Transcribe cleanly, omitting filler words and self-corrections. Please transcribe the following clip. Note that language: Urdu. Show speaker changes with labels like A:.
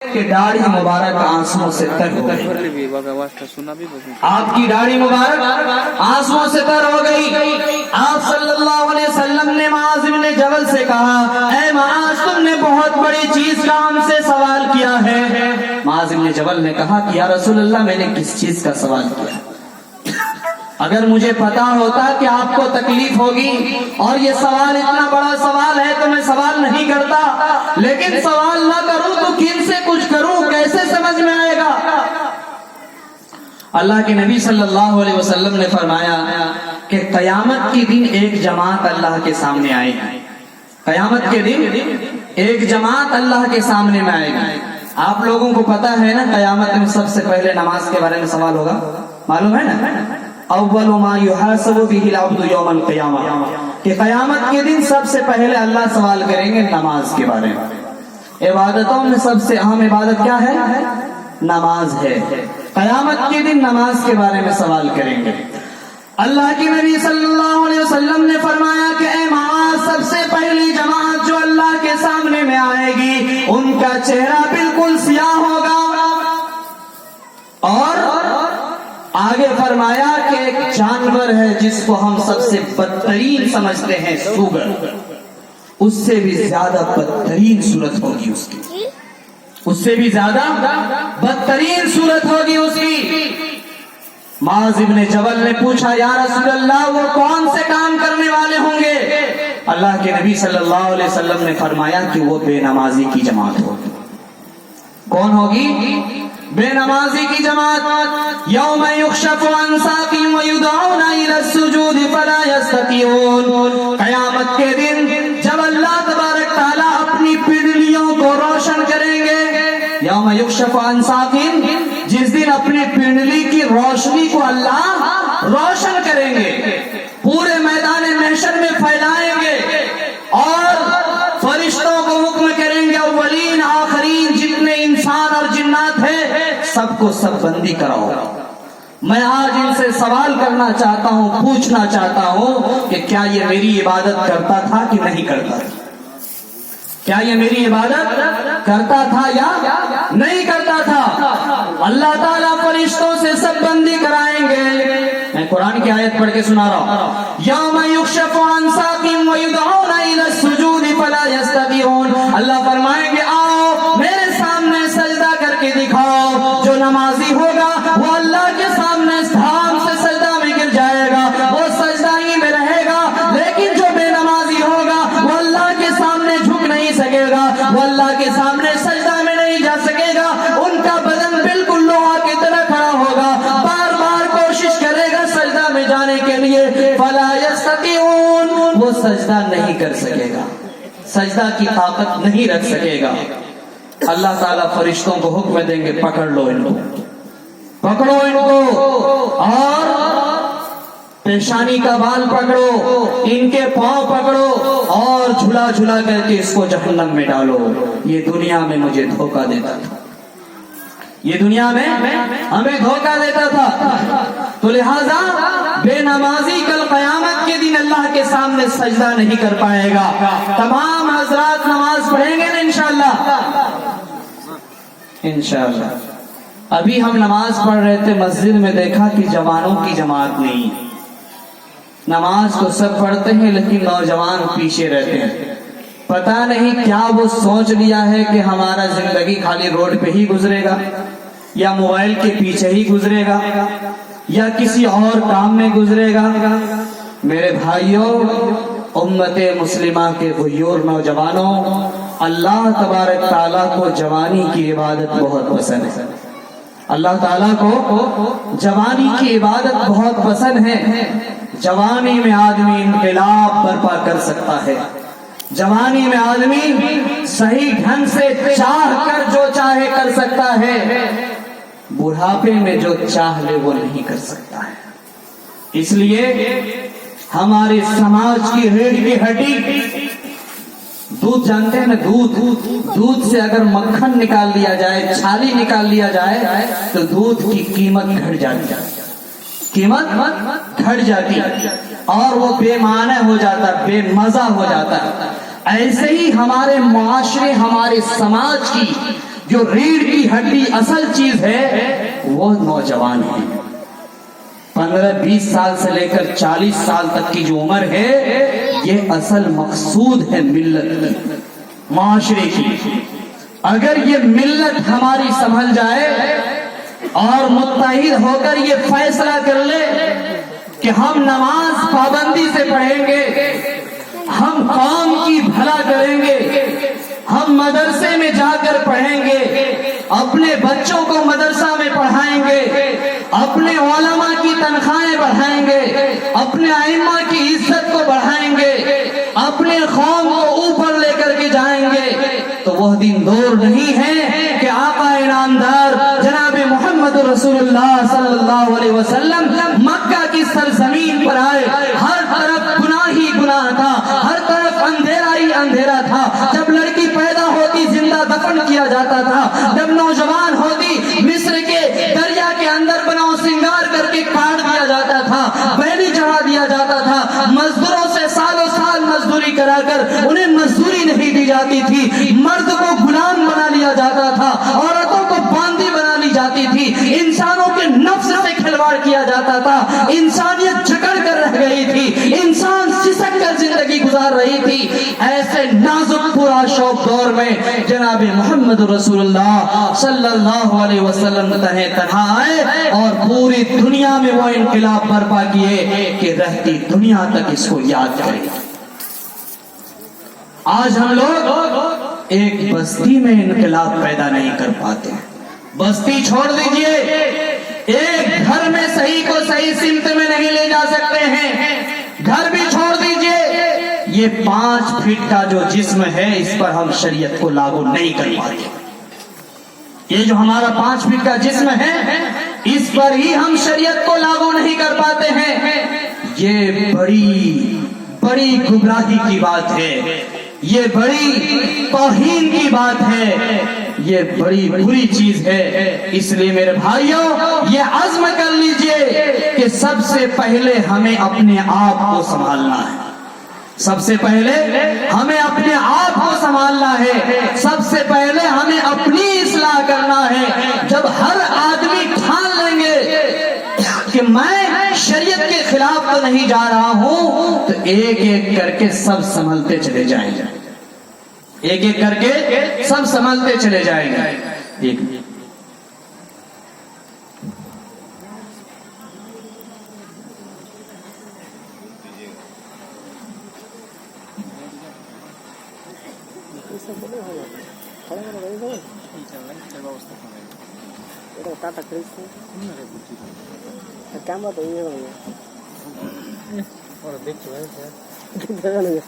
A: کہ داڑھی مبارک آنسوؤں سے تر ہو گئی. آپ کی داڑھی مبارک آنسوؤں سے تر ہو گئی. آپ صلی اللہ علیہ وسلم نے معاذ بن جبل سے کہا، اے معاذ تم نے بہت بڑی چیز کا ہم سے سوال کیا ہے. معاذ بن جبل نے کہا کہ یا رسول اللہ میں نے کس چیز کا سوال کیا؟ اگر مجھے پتا ہوتا کہ آپ کو تکلیف ہوگی اور یہ سوال اتنا بڑا سوال ہے تو میں سوال نہیں کرتا، لیکن سوال نہ کروں تو کن سے کچھ کروں، کیسے سمجھ میں آئے گا؟ اللہ کے نبی صلی اللہ علیہ وسلم نے فرمایا کہ قیامت کے دن ایک جماعت اللہ کے سامنے آئے گی. قیامت کے دن ایک جماعت اللہ کے سامنے میں آئے گی. آپ لوگوں کو پتا ہے نا قیامت میں سب سے پہلے نماز کے بارے میں سوال ہوگا، معلوم ہے نا؟ اول ما يحاسب به العبد يوم القيامة، کہ قیامت کے دن سب سے پہلے اللہ سوال کریں گے نماز کے بارے میں. عبادتوں میں سب سے اہم عبادت کیا ہے؟ نماز ہے. قیامت کے دن نماز کے بارے میں سوال کریں گے. اللہ کے نبی صلی اللہ علیہ وسلم نے فرمایا کہ اے معاذ سب سے پہلی جماعت جو اللہ کے سامنے میں آئے گی ان کا چہرہ بالکل سیاہ ہوگا، اور آگے فرمایا کہ ایک جانور ہے جس کو ہم سب سے بدترین سمجھتے ہیں سوگر، اس سے بھی زیادہ بدترین صورت ہوگی اس کی، اس سے بھی زیادہ بدترین صورت ہوگی اس کی. معاذ بن جبل نے پوچھا یا رسول اللہ وہ کون سے کام کرنے والے ہوں گے؟ اللہ کے نبی صلی اللہ علیہ وسلم نے فرمایا کہ وہ بے نمازی کی جماعت ہوگی. کون ہوگی؟ بے نمازی کی جماعت. یوم یکشف عن ساق ویدعون الی السجود فلا یستطیعون. قیامت کے دن جب اللہ تبارک تعالی اپنی پنڈلیوں کو روشن کریں گے، یوم یکشف عن ساق، جس دن اپنی پنڈلی کی روشنی کو اللہ روشن کریں گے، پورے میدان محشر میں پھیلائیں گے اور فرشتوں کو حکم کریں گے اولین آخرین جتنے انسان اور جنات ہیں سب کو سب بندی کراؤ. میں آج ان سے سوال کرنا چاہتا ہوں، پوچھنا چاہتا ہوں کہ کیا یہ میری عبادت کرتا تھا کہ نہیں کرتا تھا؟ کیا یہ میری عبادت کرتا تھا یا نہیں کرتا تھا؟ اللہ تعالیٰ فرشتوں سے سب بندی کرائیں گے. میں قرآن کی آیت پڑھ کے سنا رہا ہوں. یوم یکشف عن ساق ویدعون الی السجود فلا یستطیعون. اللہ فرمائیں گے آؤ میرے سامنے سجدہ کر کے دکھاؤ. جو نمازی ہوگا وہ اللہ کے سامنے دھام سے سجدہ میں گر جائے گا، وہ سجدہ ہی میں رہے گا. لیکن جو بے نمازی ہوگا وہ اللہ کے سامنے جھک نہیں سکے گا، وہ اللہ کے سامنے سجدہ میں نہیں جا سکے گا. ان کا بدن بالکل لوہا کی طرح کھڑا ہوگا، بار بار کوشش کرے گا سجدہ میں جانے کے لیے، فلا یستطیعون، وہ سجدہ نہیں کر سکے گا، سجدہ کی طاقت نہیں رکھ سکے گا. اللہ تعالیٰ فرشتوں کو حکم دیں گے پکڑ لو ان کو، پکڑو ان کو، اور پیشانی کا بال پکڑو، ان کے پاؤں پکڑو اور جھلا جھلا کر کے اس کو جہنم میں ڈالو. یہ دنیا میں مجھے دھوکہ دیتا تھا، یہ دنیا میں ہمیں دھوکہ دیتا تھا. تو لہذا بے نمازی کل قیامت کے دن اللہ کے سامنے سجدہ نہیں کر پائے گا. تمام حضرات نماز پڑھیں گے نا انشاءاللہ؟ انشاءاللہ. ابھی ہم نماز پڑھ رہے تھے مسجد میں، دیکھا کہ جوانوں کی جماعت نہیں. نماز تو سب پڑھتے ہیں لیکن نوجوان پیچھے رہتے ہیں. پتہ نہیں کیا وہ سوچ لیا ہے کہ ہمارا زندگی خالی روڈ پہ ہی گزرے گا، یا موبائل کے پیچھے ہی گزرے گا، یا کسی اور کام میں گزرے گا. میرے بھائیوں، امت مسلمہ کے غیور نوجوانوں، اللہ تبارک تعالیٰ کو جوانی کی عبادت بہت پسند ہے. اللہ تعالیٰ کو جوانی کی عبادت بہت پسند ہے. جوانی میں آدمی انقلاب برپا کر سکتا ہے، جوانی میں آدمی صحیح ڈھنگ سے چاہ کر جو چاہے کر سکتا ہے، بڑھاپے میں جو چاہ لے وہ نہیں کر سکتا ہے. اس لیے ہمارے سماج کی ریڑھ کی ہڈی دودھ، جانتے ہیں نا دودھ سے اگر مکھن نکال لیا جائے، چھالی نکال لیا جائے تو دودھ کی قیمت گھٹ جاتی ہے، قیمت گھٹ جاتی ہے اور وہ بے معنی ہو جاتا ہے، بے مزہ ہو جاتا ہے. ایسے ہی ہمارے معاشرے، ہمارے سماج کی جو ریڑھ کی ہڈی اصل چیز ہے وہ نوجوان ہے. 15-20 سال سے لے کر 40 سال تک کی جو عمر ہے یہ اصل مقصود ہے ملت کی, معاشرے کی. اگر یہ ملت ہماری سنبھل جائے اور متحد ہو کر یہ فیصلہ کر لے کہ ہم نماز پابندی سے پڑھیں گے, ہم قوم کی بھلا کریں گے, ہم مدرسے میں جا کر پڑھیں گے, اپنے بچوں کو مدرسہ میں پڑھائیں گے, اپنے علماء کی تنخواہیں بڑھائیں گے, اپنے ائمہ کی عزت کو بڑھائیں گے, اپنے قوم کو اوپر لے کر کے جائیں گے, تو وہ دن دور نہیں ہے کہ آقا انعامدار جناب محمد رسول اللہ صلی اللہ علیہ وسلم مکہ کی سرزمین پر آئے. ہر طرف گناہ ہی گناہ تھا, ہر طرف اندھیرا ہی اندھیرا تھا. جب لڑکی پیدا ہوتی زندہ دفن کیا جاتا تھا, جب نوجوان ہوتی مصر کے دریا کے اندر بناؤ سنگار کر کے کاٹ دیا جاتا تھا, بیلی چڑھا دیا جاتا تھا, مزدوروں سے سالوں سال مزدوری کرا کر انہیں مزدوری نہیں دی جاتی تھی, مرد کو غلام بنا لیا جاتا تھا, عورتوں کو باندی بنا لی جاتی تھی, انسانوں کے نفس سے کھلواڑ کیا جاتا تھا, انسانیت جکڑ کر رہ گئی تھی, انسان سسک کر زندگی گزار رہی تھی. ایسے نازک پورا شوق دور میں جناب محمد رسول اللہ صلی اللہ علیہ وسلم تنہا آئے اور پوری دنیا میں وہ انقلاب برپا کیے کہ رہتی دنیا تک اس کو یاد کرے. آج ہم لوگ ایک بستی میں انقلاب پیدا نہیں کر پاتے. بستی چھوڑ دیجئے, ایک گھر میں صحیح کو صحیح سمت میں نہیں لے جا سکتے ہیں. گھر بھی چھوڑ دیجئے, یہ 5 فٹ کا جو جسم ہے اس پر ہم شریعت کو لاگو نہیں کر پاتے. یہ جو ہمارا 5 فٹ کا جسم ہے اس پر ہی ہم شریعت کو لاگو نہیں کر پاتے ہیں. یہ بڑی گمراہی کی بات ہے, یہ بڑی توہین کی بات ہے, یہ بڑی بری چیز ہے. اس لیے میرے بھائیوں یہ عزم کر لیجئے کہ سب سے پہلے ہمیں اپنے آپ کو سنبھالنا ہے, سب سے پہلے ہمیں اپنے آپ کو سنبھالنا ہے, سب سے پہلے ہمیں اپنی اصلاح کرنا ہے. جب ہر آدمی ٹھان لیں گے کہ میں شریعت کے خلاف تو نہیں جا رہا ہوں, تو ایک ایک کر کے سب سنبھلتے چلے جائیں گے, ایک ایک کر کے سب سنبھلتے چلے جائیں گے.
B: ক্যামেরা তো ইয়ে হবে ওরা দেখছো দেখা নেই